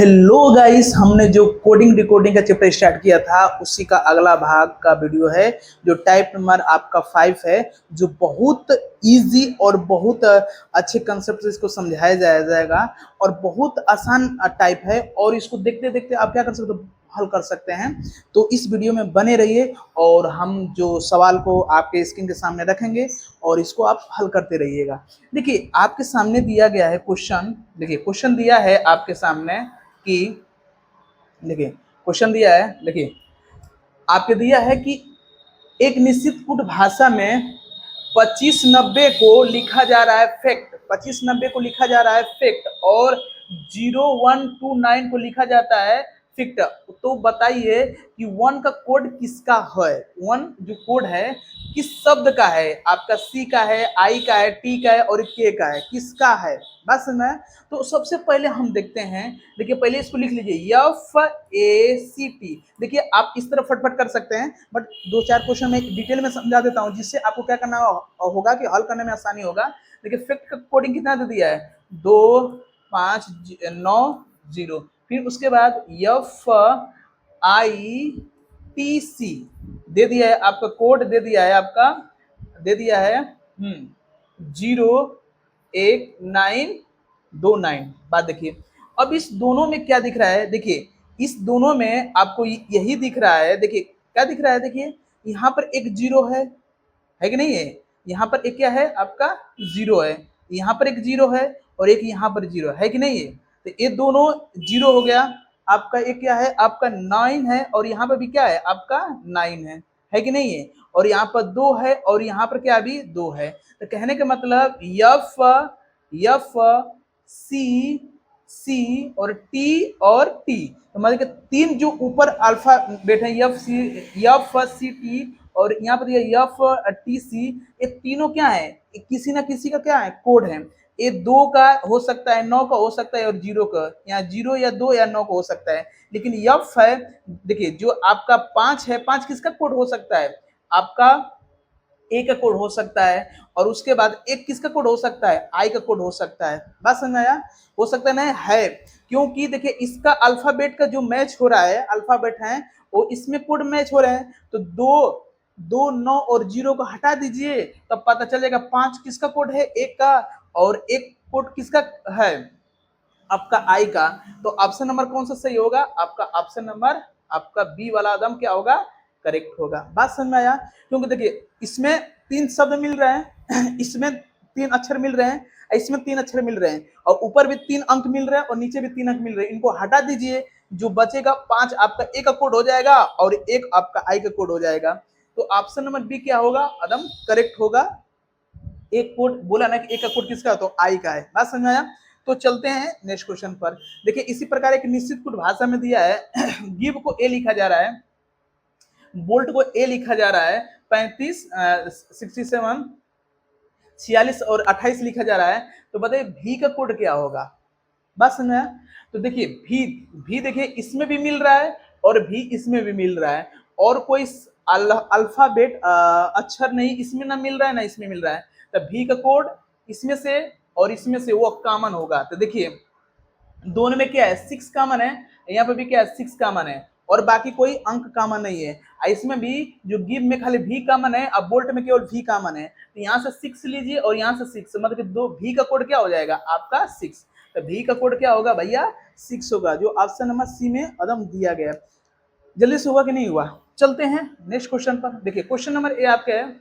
Hello guys, हमने जो coding decoding का चैप्टर स्टार्ट किया था उसी का अगला भाग का वीडियो है जो टाइप नंबर आपका 5 है, जो बहुत इजी और बहुत अच्छे कंसेप्ट से इसको समझाया जाएगा और बहुत आसान टाइप है। और इसको देखते देखते आप क्या कर सकते हो, हल कर सकते हैं। तो इस वीडियो में बने रहिए और हम जो सवाल को आपके स्क्रीन के सामने रखेंगे और इसको आप हल करते रहिएगा। देखिए आपके सामने दिया गया है क्वेश्चन। देखिए क्वेश्चन दिया है आपके सामने कि देखिए क्वेश्चन दिया है, देखिए आपके दिया है कि एक निश्चित कूट भाषा में 2590 को लिखा जा रहा है फैक्ट, 2590 को लिखा जा रहा है फैक्ट और 0129 को लिखा जाता है फिक्ट। तो बताइए कि वन का कोड किसका है। वन जो कोड है किस शब्द का है, आपका सी का है, आई का है, टी का है और के का है, किसका है। बात समझ में? तो सबसे पहले हम देखते हैं। देखिए पहले इसको लिख लीजिए FACT। देखिए आप इस तरह फटफट कर सकते हैं, बट दो चार क्वेश्चन में डिटेल में समझा देता हूं जिससे आपको क्या करना होगा कि हल करने में आसानी होगा। देखिए फैक्ट का कोडिंग कितना दे दिया है, 2590। फिर उसके बाद FITC दे दिया है, आपका कोड दे दिया है, आपका दे दिया है 01929। बात देखिए अब इस दोनों में क्या दिख रहा है। देखिए इस दोनों में आपको यही दिख रहा है। देखिए क्या दिख रहा है, देखिए यहाँ पर एक जीरो है कि नहीं है। यहाँ पर एक क्या है, आपका जीरो है, यहाँ पर एक जीरो है और एक यहाँ पर जीरो है कि नहीं है। तो ये दोनों जीरो हो गया। आपका एक क्या है, आपका 9 है और यहाँ पर भी क्या है, आपका 9 है कि नहीं है। और यहाँ पर 2 है और यहाँ पर क्या भी 2 है। तो कहने का मतलब F C और T और T, तो मतलब कि तीन जो ऊपर अल्फाबेट है FCT और यहाँ पर FTC, ये तीनों क्या है, किसी ना किसी का क्या है, कोड है। ये 2 का हो सकता है, 9 का हो सकता है और 0 का, यहाँ 0 या 2 या 9 का हो सकता है। लेकिन F है, देखिए जो आपका 5 है, 5 किसका कोड हो सकता है, आपका ए का कोड हो सकता है। और उसके बाद एक किसका कोड हो सकता है, आई का कोड हो सकता है। बात समझ आया, हो सकता नहीं है, क्योंकि देखिए इसका अल्फाबेट का जो मैच हो रहा है, अल्फाबेट है वो इसमें कोड मैच हो रहे हैं। तो 2 9 और 0 को हटा दीजिए तब पता चलेगा 5 किसका कोड है, एक का, और एक कोड किसका है, आपका आई का। तो ऑप्शन नंबर कौन सा सही होगा, आपका ऑप्शन नंबर आपका बी वाला आदम क्या होगा, करेक्ट होगा। बात समझ में आया, क्योंकि देखिए इसमें 3 शब्द मिल रहे हैं, इसमें 3 अक्षर मिल रहे हैं, इसमें 3 अक्षर मिल रहे हैं और ऊपर भी 3 अंक मिल रहे हैं और नीचे भी 3 अंक मिल रहे हैं। इनको हटा दीजिए, जो बचेगा 5 आपका ए का कोड हो जाएगा और एक आपका आई का कोड हो जाएगा। तो ऑप्शन नंबर बी क्या होगा, आदम करेक्ट होगा। एक कोड बोला ना कि एक का कोड किसका, तो आई का है। बात समझ आया। तो चलते हैं नेक्स्ट क्वेश्चन पर। देखिए इसी प्रकार एक निश्चित कोड भाषा में दिया है गिव को ए लिखा जा रहा है, बोल्ट को ए लिखा जा रहा है, 35 67 46 और 28 लिखा जा रहा है। तो बताइए भी का कोड क्या होगा। बात समझ आया। तो देखिए भी देखिए इसमें भी मिल रहा है और भी इसमें भी मिल रहा है, और कोई अल्फाबेट अक्षर नहीं इसमें ना मिल रहा है ना इसमें मिल रहा है। तो भी का कोड इसमें से और इसमें से वो कॉमन होगा। तो देखिए दोनों में क्या है, 6 कॉमन है, यहाँ पे भी क्या है, 6 कॉमन है और बाकी कोई अंक कॉमन नहीं है। इसमें भी जो गिव में खाली भी कॉमन है, अब बोल्ट में केवल भी कॉमन है। तो यहाँ से 6 लीजिए और यहाँ से 6, मतलब कि दो भी का कोड क्या हो जाएगा, आपका 6। तो भी का कोड क्या होगा भैया, 6 होगा, जो ऑप्शन नंबर सी में एकदम दिया गया। जल्दी से हुआ कि नहीं हुआ। चलते हैं नेक्स्ट क्वेश्चन पर। देखिए क्वेश्चन नंबर ए आपके है,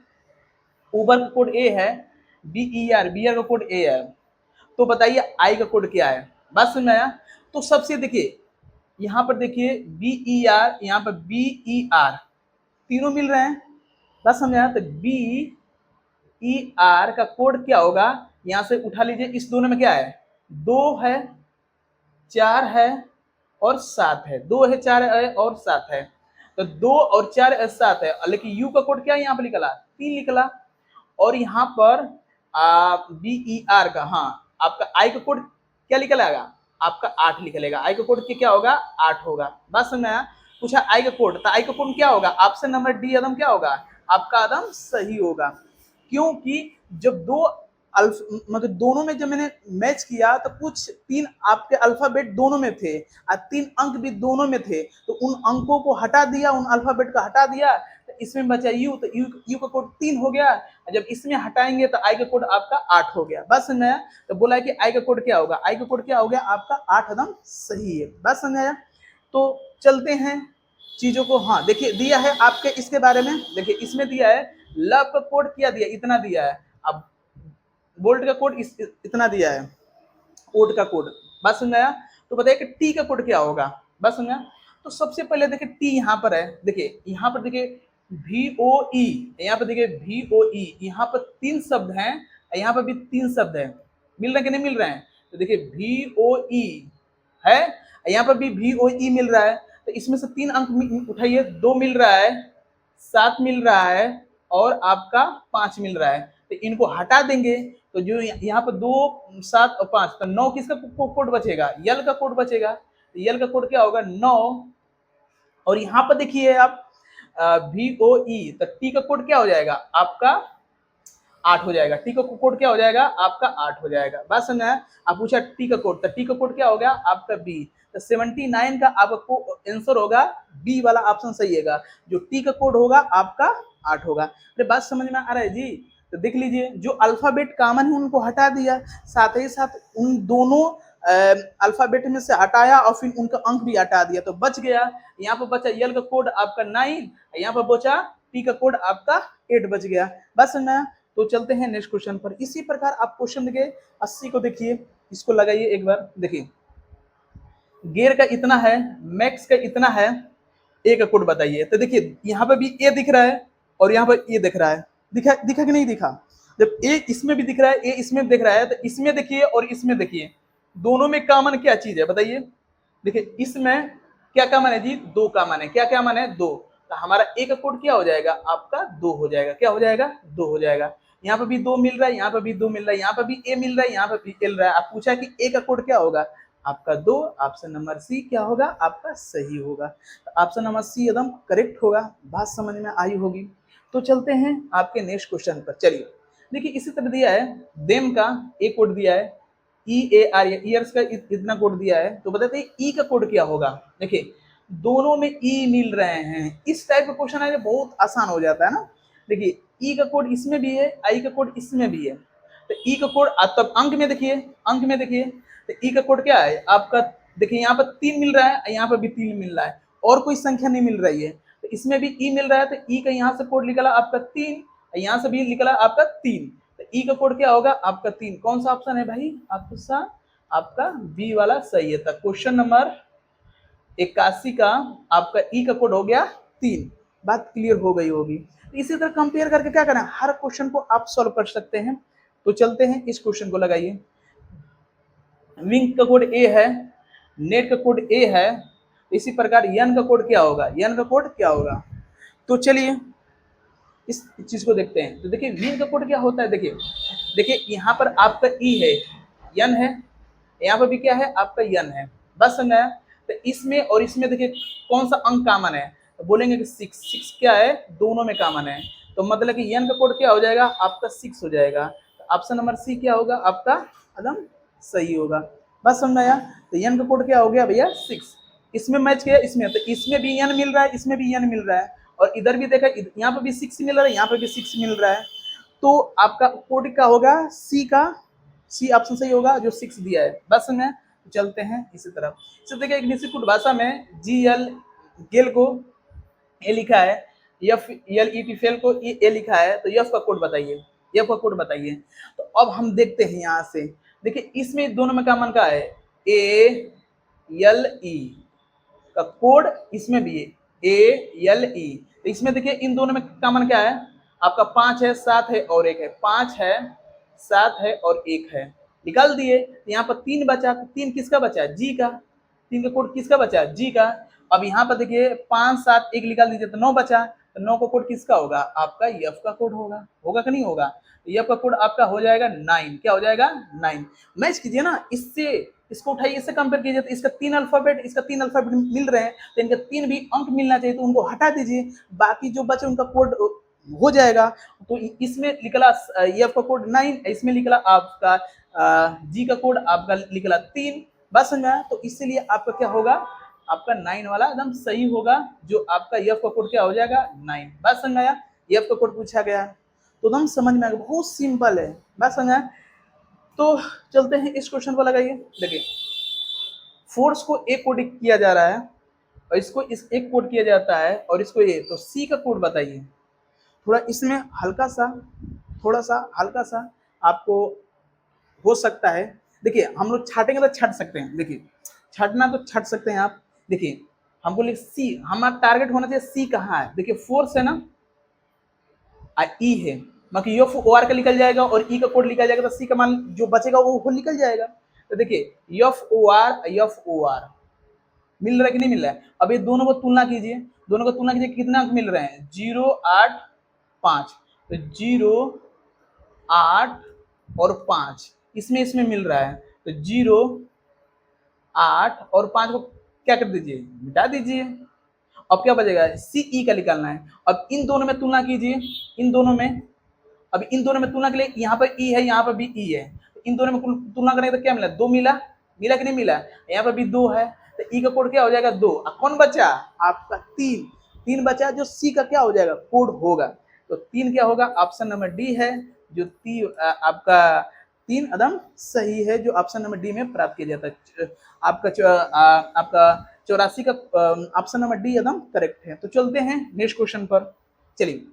ऊबर का कोड ए है, BER का कोड ए है। तो बताइए आई का कोड क्या है। बात समझ में आया। तो सबसे देखिए यहाँ पर देखिए BER, यहाँ पर BER, तीनों मिल रहे हैं। बात समझ आया। तो BER का कोड क्या होगा, यहाँ से उठा लीजिए। इस दोनों में क्या है, 2 है, 4 है और 7 है, 2 है, 4 है और 7 है। तो 2 और 4 और 7 है, लेकिन यू का कोड क्या है, यहाँ पर निकला 3 निकला। और यहाँ पर BER का, हाँ आपका आई का कोड क्या निकलेगा, आपका 8 निकलेगा। आई का कोड क्या होगा, 8 होगा। बात समझ में आया। पूछा आई का कोड, तो आई का कोड क्या होगा, ऑप्शन नंबर डी एकदम क्या होगा, आपका एकदम सही होगा। क्योंकि जब 2 मतलब दोनों में जब मैंने मैच किया तो कुछ 3 आपके अल्फाबेट दोनों में थे और 3 अंक भी दोनों में थे, तो उन अंकों को हटा दिया, उन अल्फाबेट को हटा दिया, तो इसमें बचा यू, तो यू का कोड 3 हो गया। जब इसमें हटाएंगे तो आई का कोड आपका 8 हो गया। बस समझ आया? तो बोला है कि आई का कोड क्या होगा, आई का कोड क्या हो गया आपका 8, एकदम सही है। बस समझ आया? तो चलते हैं चीजों को। हाँ देखिए, दिया है आपके इसके बारे में, देखिए इसमें दिया है लव का कोड क्या दिया, इतना दिया है। अब बोल्ट का कोड इतना दिया है, ओड का कोड। बात समझ आया? तो बताइए कि टी का कोड क्या होगा। बात समझ आया? तो सबसे पहले देखिए टी यहाँ पर है, देखिए यहाँ पर देखिए VOE, यहाँ पर देखिए VOE, यहाँ पर 3 शब्द हैं, यहाँ पर भी 3 शब्द है, मिल रहे कि नहीं मिल रहे हैं? तो देखिए VOE है, यहाँ पर भी VOE मिल रहा है, तो इसमें से 3 अंक उठाइए, 2 मिल रहा है, 7 मिल रहा है और आपका 5 मिल रहा है। तो इनको हटा देंगे तो जो यहाँ पर 2, 7 और 5, तो 9 किसका कोड बचेगा, यल का कोड बचेगा। तो यल का कोड क्या होगा 9। और यहाँ पर देखिए आप VOE, तो टी का कोड क्या हो जाएगा आपका 8 हो जाएगा। टी का कोड क्या हो जाएगा आपका 8 हो जाएगा। बात समझ आया? आप पूछा टी का कोड, तो टी का कोड क्या हो गया आपका बी। तो 79 का आपको आंसर होगा बी वाला ऑप्शन सही है। जो टी का कोड होगा आपका 8 होगा। अरे बात समझ में आ रहा है जी? तो देख लीजिए, जो अल्फाबेट कॉमन है उनको हटा दिया, साथ ही साथ उन दोनों अल्फाबेट में से हटाया और फिर उनका अंक भी हटा दिया, तो बच गया। यहाँ पर बचा यल का कोड आपका 9, यहाँ पर बचा टी का कोड आपका 8 बच गया। बस ना, तो चलते हैं नेक्स्ट क्वेश्चन पर। इसी प्रकार आप क्वेश्चन देखिए 80 को, देखिए इसको लगाइए एक बार। देखिए गेयर का इतना है, मैक्स का इतना है, ए का कोड बताइए। तो देखिए यहाँ पर भी ए दिख रहा है और यहाँ पर ए दिख रहा है, दिखा दिखा कि नहीं दिखा? जब ए इसमें भी दिख रहा है, ए इसमें दिख रहा है, तो इसमें देखिए और इसमें देखिए, दोनों में कॉमन क्या चीज है बताइए? देखिए इसमें क्या कॉमन है जी, 2 कॉमन है। क्या कॉमन है? 2। तो हमारा ए का कोड क्या हो जाएगा आपका 2 हो जाएगा। क्या हो जाएगा? 2 हो जाएगा। यहाँ पर भी 2 मिल रहा है, यहाँ पर भी 2 मिल रहा है, यहाँ पर भी ए मिल रहा है, यहाँ पर भी एल रहा है। आप पूछा कि ए का कोड क्या होगा आपका 2, ऑप्शन नंबर सी क्या होगा आपका सही होगा। तो ऑप्शन नंबर सी एकदम करेक्ट होगा। बात समझ में आई होगी। तो चलते हैं आपके नेक्स्ट क्वेश्चन पर। चलिए देखिए, इसी तरह दिया है देम का ए कोड दिया है, EAR ईयर्स का इतना कोड दिया है। तो बताते हैं ई का कोड क्या होगा। देखिए दोनों में ई मिल रहे हैं, इस टाइप का क्वेश्चन है, बहुत आसान हो जाता है ना। देखिए ई का कोड इसमें भी है, आई का कोड इसमें भी है, तो ई का कोड तब अंक में देखिए, अंक में देखिए, तो ई का कोड क्या है आपका, देखिए यहाँ पर 3 मिल रहा है, यहाँ पर भी 3 मिल रहा है, और कोई संख्या नहीं मिल रही है, तो इसमें भी ई मिल रहा है, तो ई का यहाँ से कोड निकला आपका 3, यहाँ से भी निकला आपका 3, तो ई का कोड क्या होगा आपका 3। कौन सा ऑप्शन है भाई आपका? आपका बी वाला सही है। था क्वेश्चन नंबर 81 का आपका ई का कोड हो गया 3। बात क्लियर हो गई होगी। इसी तरह कंपेयर करके क्या करना है, हर क्वेश्चन को आप सॉल्व कर सकते हैं। तो चलते हैं इस क्वेश्चन को लगाइए। विंग का कोड ए है, नेट का कोड ए है, इसी प्रकार यन का कोड क्या होगा, यन का कोड क्या होगा? तो चलिए इस चीज को देखते हैं। तो देखिए विंग का कोड क्या होता है, देखिए देखिए यहाँ पर आपका ई है, यन है, यहाँ पर भी क्या है आपका यन है। बस समझ आया? तो इसमें और इसमें देखिए कौन सा अंक कॉमन है, तो बोलेंगे कि 6। 6 क्या है, दोनों में कॉमन है, तो मतलब कि यन का कोड क्या हो जाएगा आपका 6 हो जाएगा। तो ऑप्शन नंबर सी क्या होगा आपका एकदम सही होगा। बस समझ आया? तो यन का कोड क्या हो गया भैया 6। इसमें मैच किया, इसमें तो इसमें भी यन मिल रहा है, इसमें भी यन मिल रहा है, और इधर भी देखा यहाँ पर भी 6 मिल रहा है, यहाँ पर भी 6 मिल रहा है, तो आपका कोड क्या होगा सी का, सी ऑप्शन सही होगा जो 6 दिया है। बस में चलते हैं इसी तरफ। इसे देखिए एक निश्चित भाषा में GL गेल को ए लिखा है, FLET फेल को ए लिखा है, तो एफ का कोड बताइए, एफ का कोड बताइए। तो अब हम देखते हैं यहाँ से, देखिए इसमें दोनों में कॉमन का है ALE का कोड, इसमें भी है ALE। तो इसमें देखिए इन दोनों में कॉमन क्या है आपका 5 है, 7 है और 1 है, 5 है, 7 है और 1 है, निकाल दिए। यहाँ पर 3 बचा, 3 किसका बचा, जी का, 3 का कोड किसका बचा, जी का। अब यहाँ पर देखिए 5, 7, 1 निकाल दीजिए तो 9 बचा, तो 9 का कोड किसका होगा आपका एफ का कोड होगा, होगा कि नहीं होगा? एफ का कोड आपका हो जाएगा 9। क्या हो जाएगा 9। मैच कीजिए ना इससे, इसको उठाइए, इससे कंपेयर कीजिए, तो इसका 3 अल्फाबेट, इसका 3 अल्फाबेट मिल रहे हैं, तो इनका 3 भी अंक मिलना चाहिए, तो उनको हटा दीजिए, बाकी जो बचे उनका कोड हो जाएगा। तो इसमें निकला एफ का कोड 9, इसमें निकला आपका जी का कोड आपका निकला 3। बस समझ में आया? तो इसीलिए आपका क्या होगा, आपका 9 वाला एकदम सही होगा, जो आपका एफ का कोड क्या हो जाएगा 9। बस समझ में आया? एफ का कोड पूछा गया तो एकदम समझ में आएगा, बहुत सिंपल है। बस समझ में आया? तो चलते हैं इस क्वेश्चन को लगाइए। देखिए फोर्स को ए कोड किया जा रहा है और इसको इस एक कोड किया जाता है और इसको ये, तो सी का कोड बताइए। थोड़ा इसमें हल्का सा, थोड़ा सा हल्का सा आपको हो सकता है। देखिए हम लोग छाटेंगे तो छट सकते हैं, देखिए छटना तो छट सकते हैं आप। देखिए हमको लिख सी, हमारा टारगेट होना चाहिए सी कहाँ है। देखिए फोर्स है ना, ई है, बाकी एफ ओ आर का निकल जाएगा और ई का कोड निकल जाएगा, तो सी का मान जो बचेगा वो निकल जाएगा। तो देखिए एफ ओ आर मिल रहा है कि नहीं मिल रहा है। अब ये दोनों को तुलना कीजिए, दोनों को तुलना कीजिए, कितना अंक मिल रहे हैं 0 8 5। तो 0 8 और 5 इसमें इसमें मिल रहा है। तो 0 8 और 5 को क्या कर दीजिए, मिटा दीजिए। अब क्या बचेगा, सी ई का निकालना है। अब इन दोनों में तुलना कीजिए, इन दोनों में, अब इन दोनों में तुलना के लिए यहाँ पर ई है, यहाँ पर भी ई है, तो इन दोनों में तुलना करेंगे तो क्या मिला, 2 मिला, मिला कि नहीं मिला। यहाँ पर भी 2 है, तो ई का कोड क्या हो जाएगा 2। अब कौन बचा आपका 3, 3 बचा जो सी का क्या हो जाएगा कोड होगा। तो 3 क्या होगा, ऑप्शन नंबर डी है, जो आपका 3 एकदम सही है, जो ऑप्शन नंबर डी में प्राप्त किया जाता है। आपका 84 का ऑप्शन नंबर डी एकदम करेक्ट है। तो चलते हैं नेक्स्ट क्वेश्चन पर। चलिए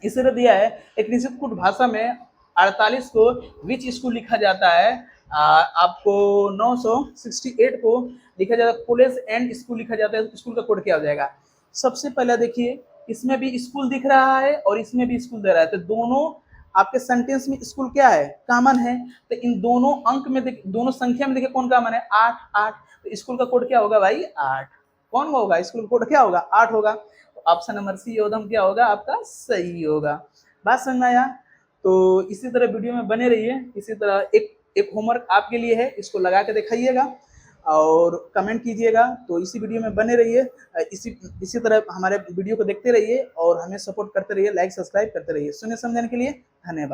इस तरह दिया है, एक निश्चित कुट भाषा में 48 को विच स्कूल लिखा जाता है, आपको 968 को लिखा जाता है कॉलेज एंड स्कूल लिखा जाता है। स्कूल का कोड क्या हो जाएगा। सबसे पहले देखिए इसमें भी स्कूल दिख रहा है और इसमें भी स्कूल दे रहा है, तो दोनों आपके सेंटेंस में स्कूल क्या है कॉमन है। तो इन दोनों अंक में दोनों संख्या में देखिए कौन कॉमन है 8 8। तो स्कूल का कोड क्या होगा भाई 8। कौन होगा स्कूल का कोड क्या होगा 8 होगा। तो ऑप्शन नंबर सी योदम क्या होगा आपका सही होगा। बात समझ में आया। तो इसी तरह वीडियो में बने रहिए। इसी तरह एक होमवर्क आपके लिए है, इसको लगा के दिखाइएगा और कमेंट कीजिएगा। तो इसी वीडियो में बने रहिए, इसी तरह हमारे वीडियो को देखते रहिए और हमें सपोर्ट करते रहिए, लाइक सब्सक्राइब करते रहिए। सुनने समझने के लिए धन्यवाद।